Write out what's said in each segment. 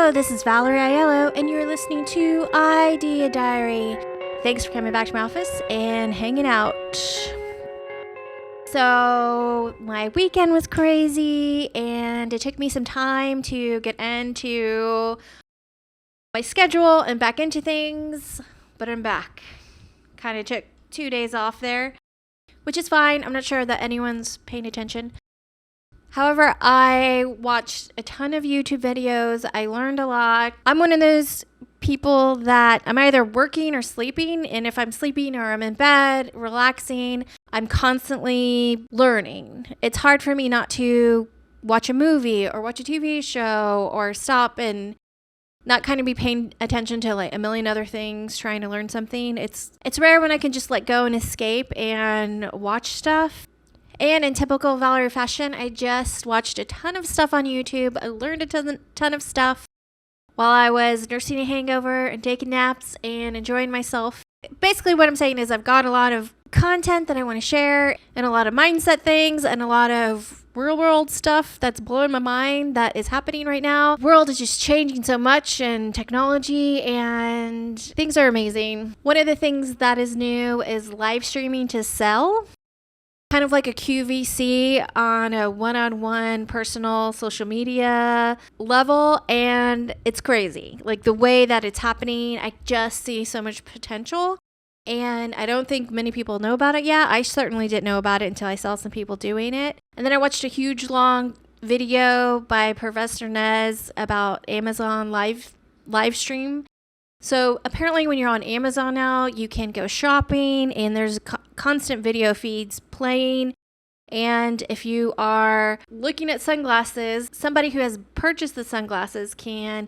Hello, this is Valerie Aiello, and you're listening to Idea Diary. Thanks for coming back to my office and hanging out. So, my weekend was crazy, and it took me some time to get into my schedule and back into things, but I'm back. Kind of took 2 days off there, which is fine. I'm not sure that anyone's paying attention. However, I watched a ton of YouTube videos. I learned a lot. I'm one of those people that I'm either working or sleeping. And if I'm sleeping or I'm in bed, relaxing, I'm constantly learning. It's hard for me not to watch a movie or watch a TV show or stop and not kind of be paying attention to like a million other things, trying to learn something. It's rare when I can just let go and escape and watch stuff. And in typical Valerie fashion, I just watched a ton of stuff on YouTube. I learned a ton of stuff while I was nursing a hangover and taking naps and enjoying myself. Basically, what I'm saying is I've got a lot of content that I want to share and a lot of mindset things and a lot of real world stuff that's blowing my mind that is happening right now. The world is just changing so much and technology and things are amazing. One of the things that is new is live streaming to sell. Kind of like a QVC on a one-on-one personal social media level, and it's crazy. Like the way that it's happening, I just see so much potential, and I don't think many people know about it yet. I certainly didn't know about it until I saw some people doing it. And then I watched a huge long video by Professor Nez about Amazon live stream. So apparently when you're on Amazon now, you can go shopping and there's constant video feeds playing. And if you are looking at sunglasses, somebody who has purchased the sunglasses can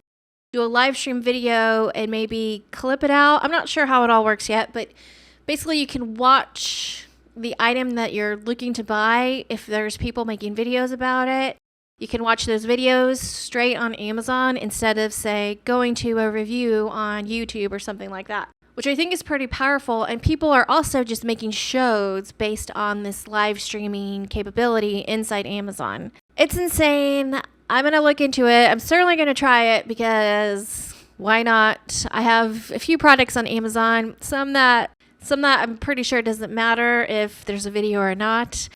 do a live stream video and maybe clip it out. I'm not sure how it all works yet, but basically you can watch the item that you're looking to buy if there's people making videos about it. You can watch those videos straight on Amazon instead of, say, going to a review on YouTube or something like that, which I think is pretty powerful. And people are also just making shows based on this live streaming capability inside Amazon. It's insane. I'm going to look into it. I'm certainly going to try it because why not? I have a few products on Amazon, some that I'm pretty sure doesn't matter if there's a video or not.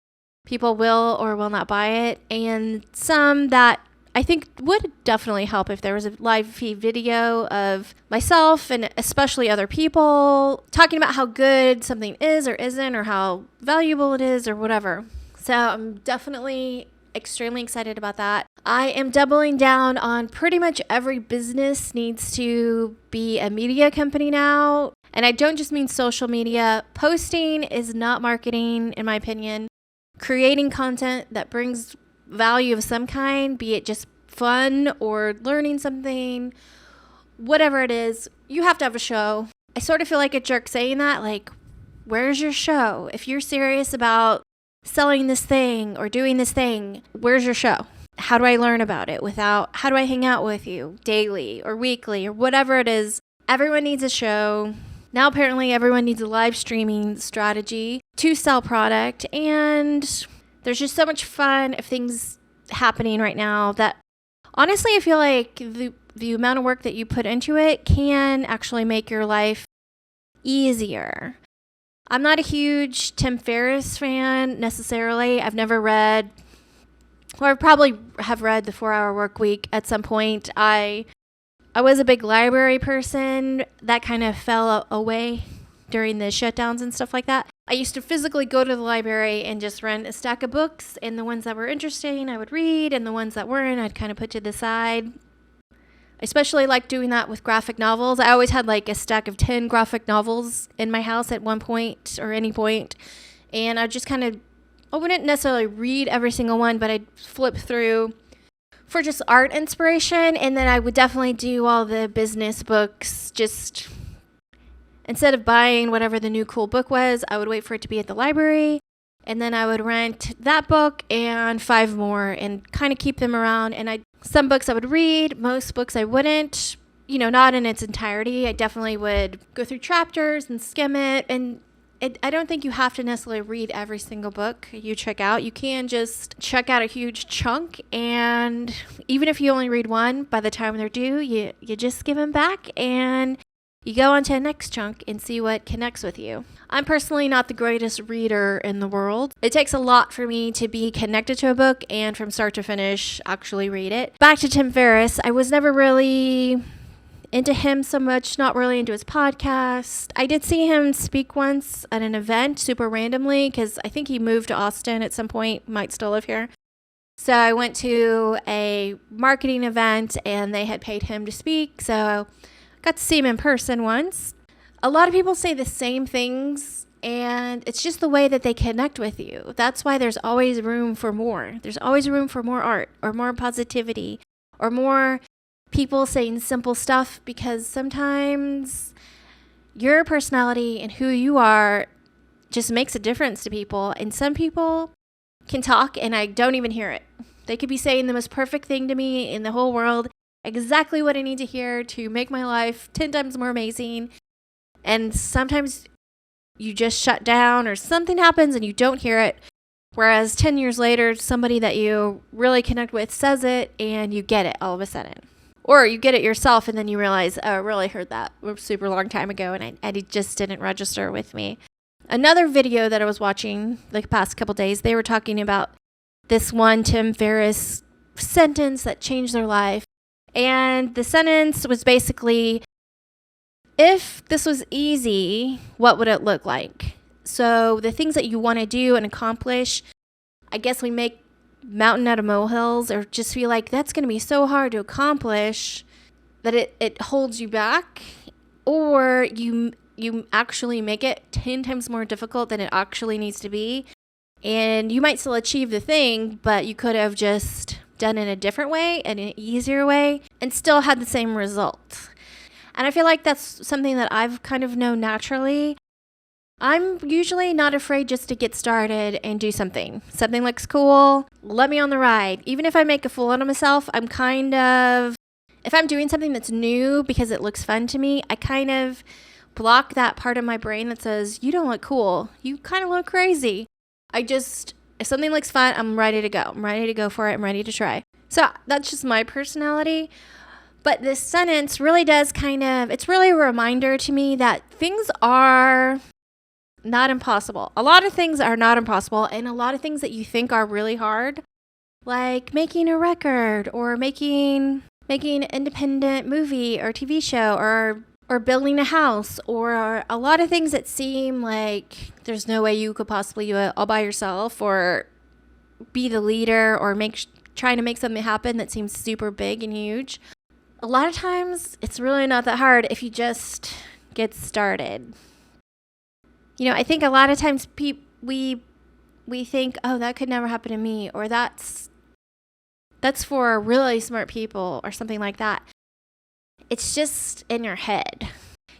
People will or will not buy it, and some that I think would definitely help if there was a live feed video of myself and especially other people talking about how good something is or isn't or how valuable it is or whatever. So I'm definitely extremely excited about that. I am doubling down on pretty much every business needs to be a media company now, and I don't just mean social media. Posting is not marketing, in my opinion. Creating content that brings value of some kind, be it just fun or learning something, whatever it is, you have to have a show. I sort of feel like a jerk saying that, like, where's your show? If you're serious about selling this thing or doing this thing, where's your show? How do I learn about it how do I hang out with you daily or weekly or whatever it is? Everyone needs a show. Now, apparently, everyone needs a live streaming strategy to sell product, and there's just so much fun of things happening right now that, honestly, I feel like the amount of work that you put into it can actually make your life easier. I'm not a huge Tim Ferriss fan, necessarily. I've never read, or I probably have read The 4-Hour Workweek at some point. I was a big library person. That kind of fell away during the shutdowns and stuff like that. I used to physically go to the library and just rent a stack of books, and the ones that were interesting I would read, and the ones that weren't I'd kind of put to the side. I especially like doing that with graphic novels. I always had like a stack of 10 graphic novels in my house at one point or any point, and I wouldn't necessarily read every single one, but I'd flip through for just art inspiration, and then I would definitely do all the business books. Just instead of buying whatever the new cool book was, I would wait for it to be at the library, and then I would rent that book and 5 more and kind of keep them around. And some books I would read, most books I wouldn't, not in its entirety. I definitely would go through chapters and skim it, and I don't think you have to necessarily read every single book you check out. You can just check out a huge chunk, and even if you only read one, by the time they're due, you just give them back and you go on to the next chunk and see what connects with you. I'm personally not the greatest reader in the world. It takes a lot for me to be connected to a book and from start to finish actually read it. Back to Tim Ferriss, I was never really into him so much, not really into his podcast. I did see him speak once at an event super randomly because I think he moved to Austin at some point, might still live here. So I went to a marketing event and they had paid him to speak, so got to see him in person once. A lot of people say the same things, and it's just the way that they connect with you. That's why there's always room for more. There's always room for more art or more positivity or more people saying simple stuff, because sometimes your personality and who you are just makes a difference to people. And some people can talk and I don't even hear it. They could be saying the most perfect thing to me in the whole world, exactly what I need to hear to make my life 10 times more amazing. And sometimes you just shut down or something happens and you don't hear it. Whereas 10 years later, somebody that you really connect with says it and you get it all of a sudden. Or you get it yourself and then you realize, oh, I really heard that a super long time ago and it just didn't register with me. Another video that I was watching the past couple days, they were talking about this one Tim Ferriss sentence that changed their life. And the sentence was basically, if this was easy, what would it look like? So the things that you want to do and accomplish, I guess we make mountain out of molehills, or just feel like that's going to be so hard to accomplish that it holds you back, or you actually make it 10 times more difficult than it actually needs to be. And you might still achieve the thing, but you could have just done it in a different way and an easier way and still had the same result. And I feel like that's something that I've kind of known naturally. I'm usually not afraid just to get started and do something. Something looks cool, let me on the ride. Even if I make a fool out of myself, if I'm doing something that's new because it looks fun to me, I kind of block that part of my brain that says, you don't look cool, you kind of look crazy. If something looks fun, I'm ready to go. I'm ready to go for it. I'm ready to try. So that's just my personality. But this sentence really does it's really a reminder to me that things are not impossible. A lot of things are not impossible, and a lot of things that you think are really hard, like making a record or making an independent movie or TV show or building a house, or a lot of things that seem like there's no way you could possibly do it all by yourself, or be the leader, or trying to make something happen that seems super big and huge. A lot of times it's really not that hard if you just get started. I think a lot of times we think, oh, that could never happen to me, or that's for really smart people or something like that. It's just in your head.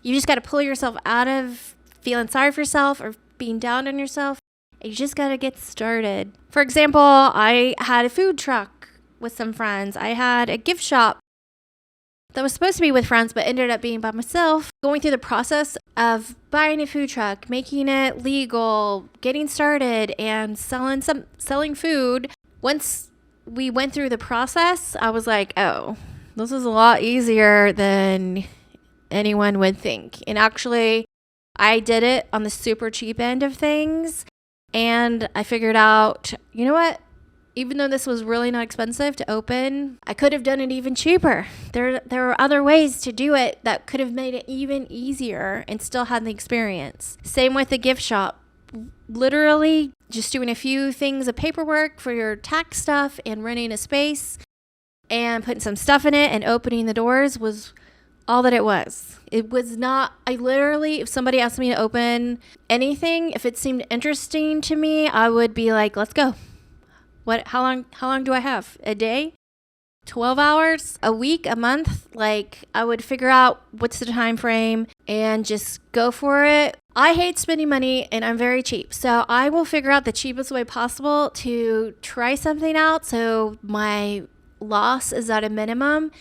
You just got to pull yourself out of feeling sorry for yourself or being down on yourself. You just got to get started. For example, I had a food truck with some friends. I had a gift shop that was supposed to be with friends but ended up being by myself. Going through the process of buying a food truck, making it legal, getting started, and selling food. Once we went through the process, I was like, oh, this is a lot easier than anyone would think. And actually, I did it on the super cheap end of things. And I figured out, you know what? Even though this was really not expensive to open, I could have done it even cheaper. There are other ways to do it that could have made it even easier and still had the experience. Same with the gift shop. Literally just doing a few things of paperwork for your tax stuff and renting a space and putting some stuff in it and opening the doors was all that it was. It was not, if somebody asked me to open anything, if it seemed interesting to me, I would be like, let's go. How long do I have? A day? 12 hours? A week? A month? I would figure out what's the time frame and just go for it. I hate spending money and I'm very cheap. So I will figure out the cheapest way possible to try something out so my loss is at a minimum.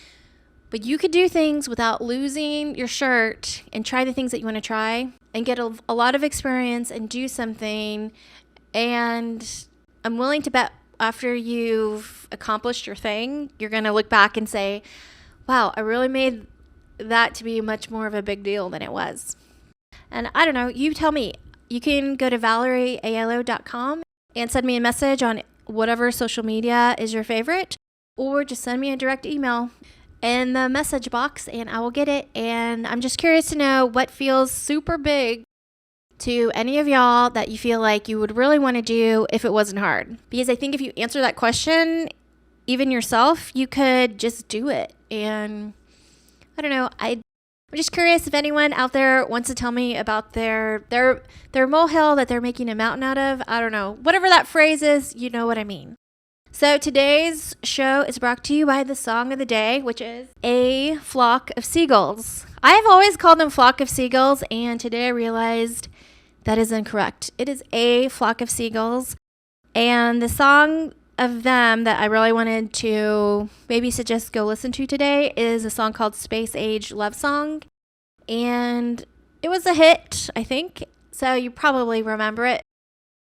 But you could do things without losing your shirt and try the things that you want to try and get a lot of experience and do something. And I'm willing to bet after you've accomplished your thing, you're going to look back and say, wow, I really made that to be much more of a big deal than it was. And I don't know, you tell me. You can go to valerieaiello.com and send me a message on whatever social media is your favorite, or just send me a direct email in the message box and I will get it. And I'm just curious to know what feels super big to any of y'all that you feel like you would really want to do if it wasn't hard. Because I think if you answer that question, even yourself, you could just do it. And I don't know, I'm just curious if anyone out there wants to tell me about their molehill that they're making a mountain out of. I don't know. Whatever that phrase is, you know what I mean. So today's show is brought to you by the song of the day, which is A Flock of Seagulls. I have always called them Flock of Seagulls, and today I realized that is incorrect. It is A Flock of Seagulls. And the song of them that I really wanted to maybe suggest go listen to today is a song called Space Age Love Song. And it was a hit, I think, so you probably remember it.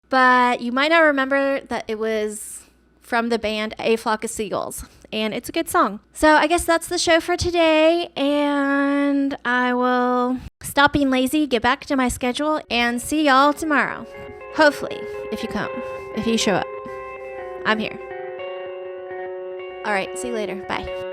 But you might not remember that it was from the band A Flock of Seagulls. And it's a good song. So I guess that's the show for today. And I will stop being lazy, get back to my schedule, and see y'all tomorrow. Hopefully, if you come, if you show up. I'm here. All right, see you later. Bye.